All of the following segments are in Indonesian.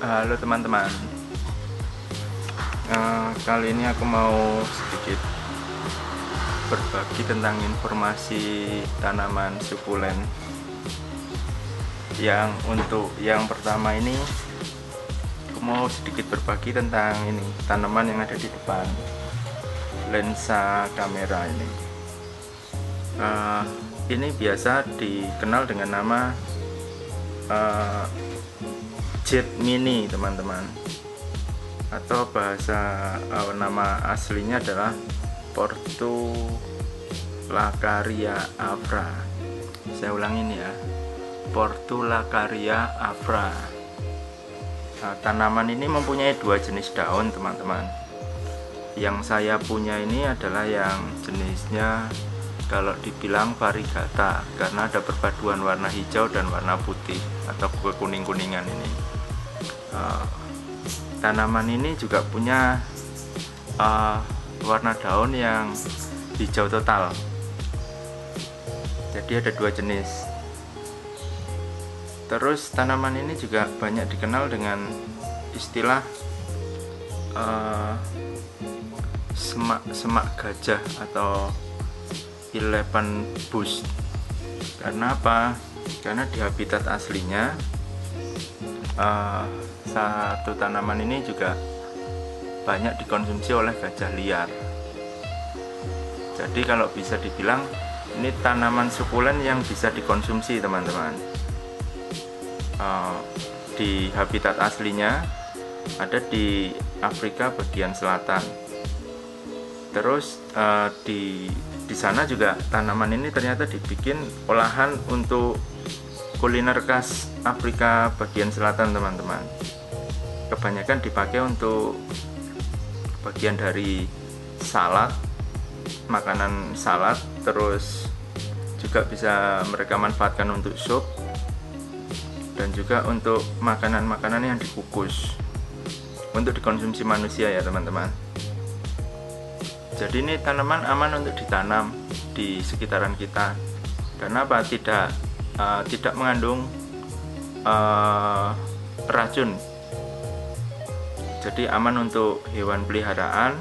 Halo teman-teman. Kali ini aku mau sedikit berbagi tentang informasi tanaman sukulen. Untuk yang pertama ini, aku mau sedikit berbagi tentang ini tanaman yang ada di depan lensa kamera ini. Ini biasa dikenal dengan nama jet mini, teman-teman, atau bahasa nama aslinya adalah Portulacaria afra. Saya ulangi ini ya, Portulacaria afra. Tanaman ini mempunyai dua jenis daun, teman-teman. Yang saya punya ini adalah yang jenisnya, kalau dibilang variegata, karena ada perpaduan warna hijau dan warna putih atau kekuning-kuningan ini. Tanaman ini juga punya warna daun yang hijau total. Jadi ada dua jenis. Terus tanaman ini juga banyak dikenal dengan istilah semak gajah atau elephant bush. Karena apa? Karena di habitat aslinya satu tanaman ini juga banyak dikonsumsi oleh gajah liar. Jadi kalau bisa dibilang ini tanaman sukulen yang bisa dikonsumsi, teman-teman. Di habitat aslinya ada di Afrika bagian selatan. Terus di sana juga tanaman ini ternyata dibikin olahan untuk kuliner khas Afrika bagian selatan, teman-teman. Kebanyakan dipakai untuk bagian dari salad, makanan salad, terus juga bisa mereka manfaatkan untuk sup, dan juga untuk makanan-makanan yang dikukus untuk dikonsumsi manusia ya, teman-teman. Jadi ini tanaman aman untuk ditanam di sekitaran kita. Karena apa? Tidak mengandung racun. Jadi aman untuk hewan peliharaan,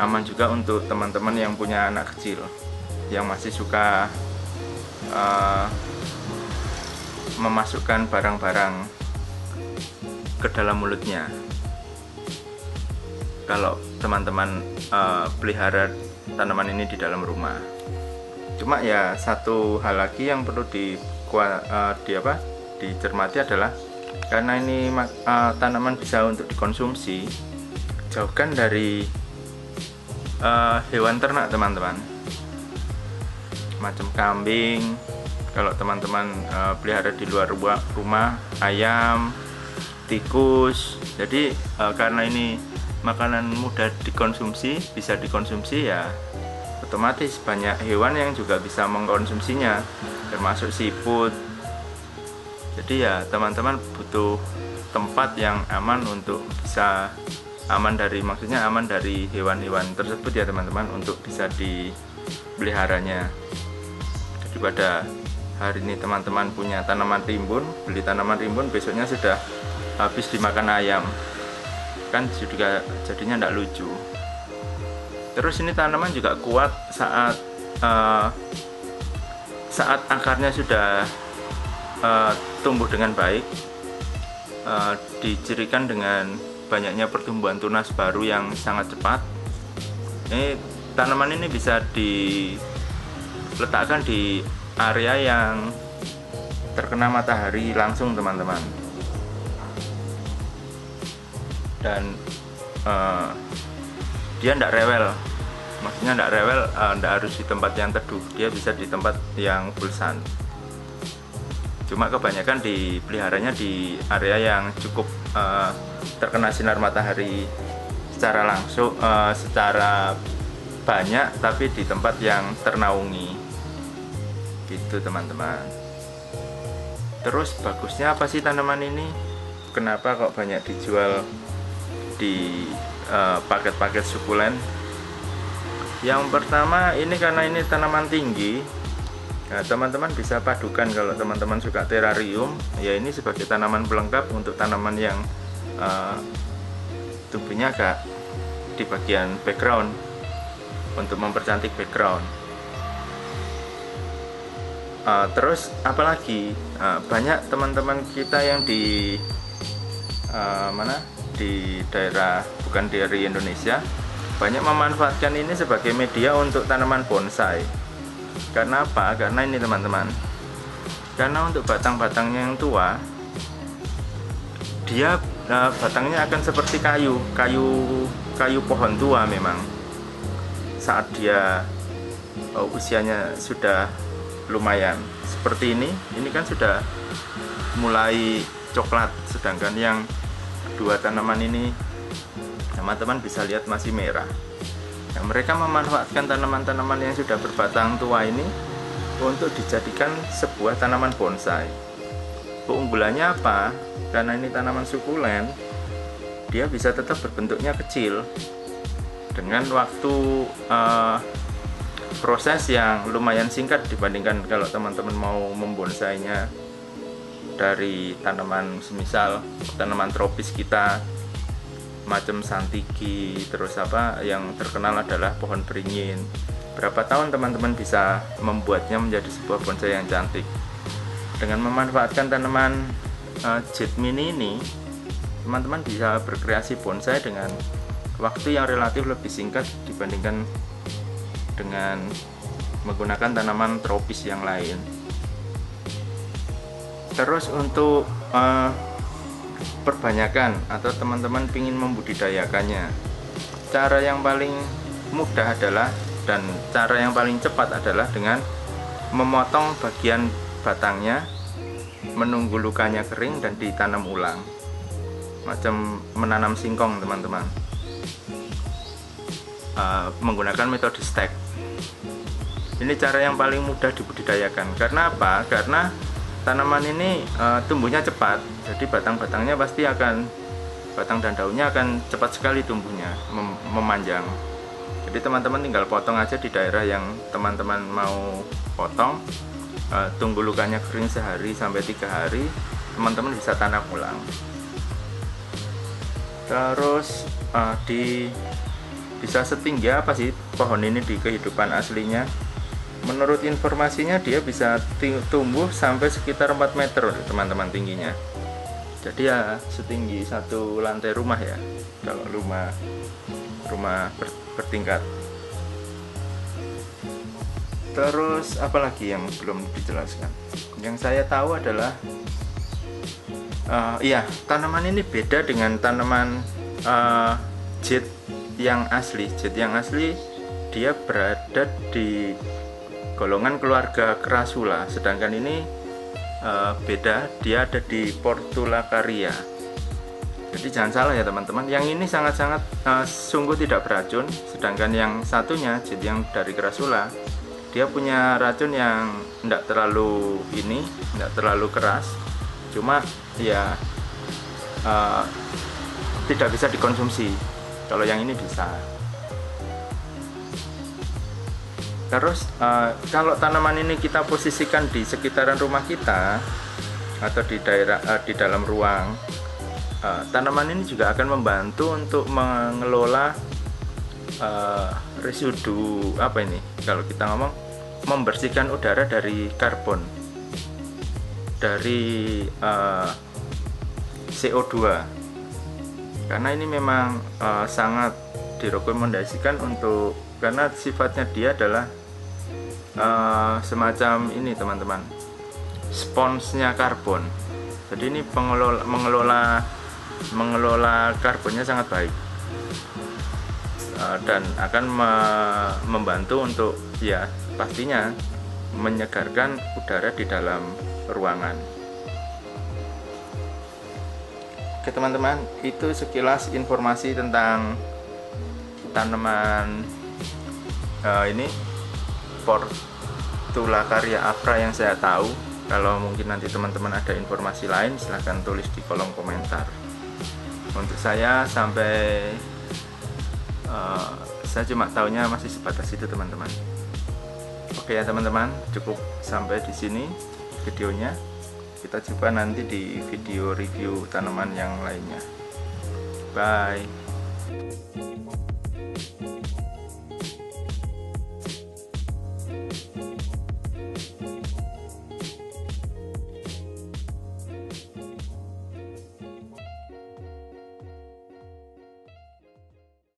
aman juga untuk teman-teman yang punya anak kecil yang masih suka memasukkan barang-barang ke dalam mulutnya. Kalau teman-teman pelihara tanaman ini di dalam rumah. Cuma ya satu hal lagi yang perlu dicermati adalah, karena ini tanaman bisa untuk dikonsumsi, jauhkan dari hewan ternak, teman-teman, macam kambing. Kalau teman-teman pelihara di luar rumah, ayam, tikus. Jadi karena ini makanan mudah dikonsumsi, bisa dikonsumsi, ya otomatis banyak hewan yang juga bisa mengkonsumsinya, termasuk siput. Jadi ya teman-teman butuh tempat yang aman untuk bisa aman dari hewan-hewan tersebut ya, teman-teman, untuk bisa dipeliharanya. Jadi pada hari ini teman-teman punya tanaman rimbun, beli tanaman rimbun, besoknya sudah habis dimakan ayam, kan juga jadinya tidak lucu. Terus ini tanaman juga kuat saat akarnya sudah tumbuh dengan baik, dicirikan dengan banyaknya pertumbuhan tunas baru yang sangat cepat. Ini tanaman ini bisa diletakkan di area yang terkena matahari langsung, teman-teman, dan dia tidak rewel. Maksudnya tidak rewel, tidak harus di tempat yang teduh, dia bisa di tempat yang full sun. Cuma kebanyakan dipeliharanya di area yang cukup terkena sinar matahari secara langsung, secara banyak, tapi di tempat yang ternaungi, gitu, teman-teman. Terus bagusnya apa sih tanaman ini? Kenapa kok banyak dijual di paket-paket sukulen? Yang pertama, ini karena ini tanaman tinggi, Nah, teman-teman bisa padukan kalau teman-teman suka terrarium, ya ini sebagai tanaman pelengkap untuk tanaman yang tumbuhnya agak di bagian background untuk mempercantik background. Terus apalagi banyak teman-teman kita yang di di daerah bukan dari Indonesia banyak memanfaatkan ini sebagai media untuk tanaman bonsai. Karena apa? Karena ini teman-teman, karena untuk batang-batangnya yang tua, dia batangnya akan seperti kayu pohon tua. Memang saat dia usianya sudah lumayan seperti ini kan sudah mulai coklat, sedangkan yang dua tanaman ini teman-teman bisa lihat masih merah. Nah, mereka memanfaatkan tanaman-tanaman yang sudah berbatang tua ini untuk dijadikan sebuah tanaman bonsai. Keunggulannya apa? Karena ini tanaman sukulen, dia bisa tetap berbentuknya kecil dengan waktu proses yang lumayan singkat dibandingkan kalau teman-teman mau membonsainya dari tanaman semisal tanaman tropis kita macam santiki, terus yang terkenal adalah pohon beringin. Berapa tahun teman-teman bisa membuatnya menjadi sebuah bonsai yang cantik. Dengan memanfaatkan tanaman jade mini ini, teman-teman bisa berkreasi bonsai dengan waktu yang relatif lebih singkat dibandingkan dengan menggunakan tanaman tropis yang lain. Terus untuk perbanyakan atau teman-teman ingin membudidayakannya, cara yang paling mudah adalah dan cara yang paling cepat adalah dengan memotong bagian batangnya, menunggu lukanya kering dan ditanam ulang, macam menanam singkong teman-teman, menggunakan metode stack. Ini cara yang paling mudah dibudidayakan. Karena apa? Karena tanaman ini tumbuhnya cepat, jadi batang-batangnya pasti akan, batang dan daunnya akan cepat sekali tumbuhnya, memanjang. Jadi teman-teman tinggal potong aja di daerah yang teman-teman mau potong, tunggu lukanya kering sehari sampai 3 hari, teman-teman bisa tanam ulang. Terus bisa setinggi apa sih pohon ini di kehidupan aslinya? Menurut informasinya dia bisa tumbuh sampai sekitar 4 meter teman-teman tingginya. Jadi ya setinggi satu lantai rumah ya, kalau rumah bertingkat. Terus apalagi yang belum dijelaskan? Yang saya tahu adalah tanaman ini beda dengan tanaman jade yang asli. Jade yang asli dia berada di golongan keluarga Crassula, sedangkan ini beda, dia ada di Portulacaria. Jadi jangan salah ya teman-teman, yang ini sangat-sangat sungguh tidak beracun, sedangkan yang satunya jade yang dari Crassula, dia punya racun yang tidak terlalu keras, cuma ya tidak bisa dikonsumsi. Kalau yang ini bisa. Terus kalau tanaman ini kita posisikan di sekitaran rumah kita atau di dalam ruang, tanaman ini juga akan membantu untuk mengelola residu kalau kita ngomong membersihkan udara dari karbon, dari CO2. Karena ini memang sangat direkomendasikan karena sifatnya dia adalah semacam ini teman-teman, sponsnya karbon. Jadi ini mengelola karbonnya sangat baik, dan akan membantu untuk ya pastinya menyegarkan udara di dalam ruangan. Oke teman-teman, itu sekilas informasi tentang tanaman ini Portulacaria afra yang saya tahu. Kalau mungkin nanti teman-teman ada informasi lain, silahkan tulis di kolom komentar. Untuk saya saya cuma tahunya masih sebatas itu teman-teman. Oke ya teman-teman, cukup sampai di sini videonya. Kita jumpa nanti di video review tanaman yang lainnya. Bye.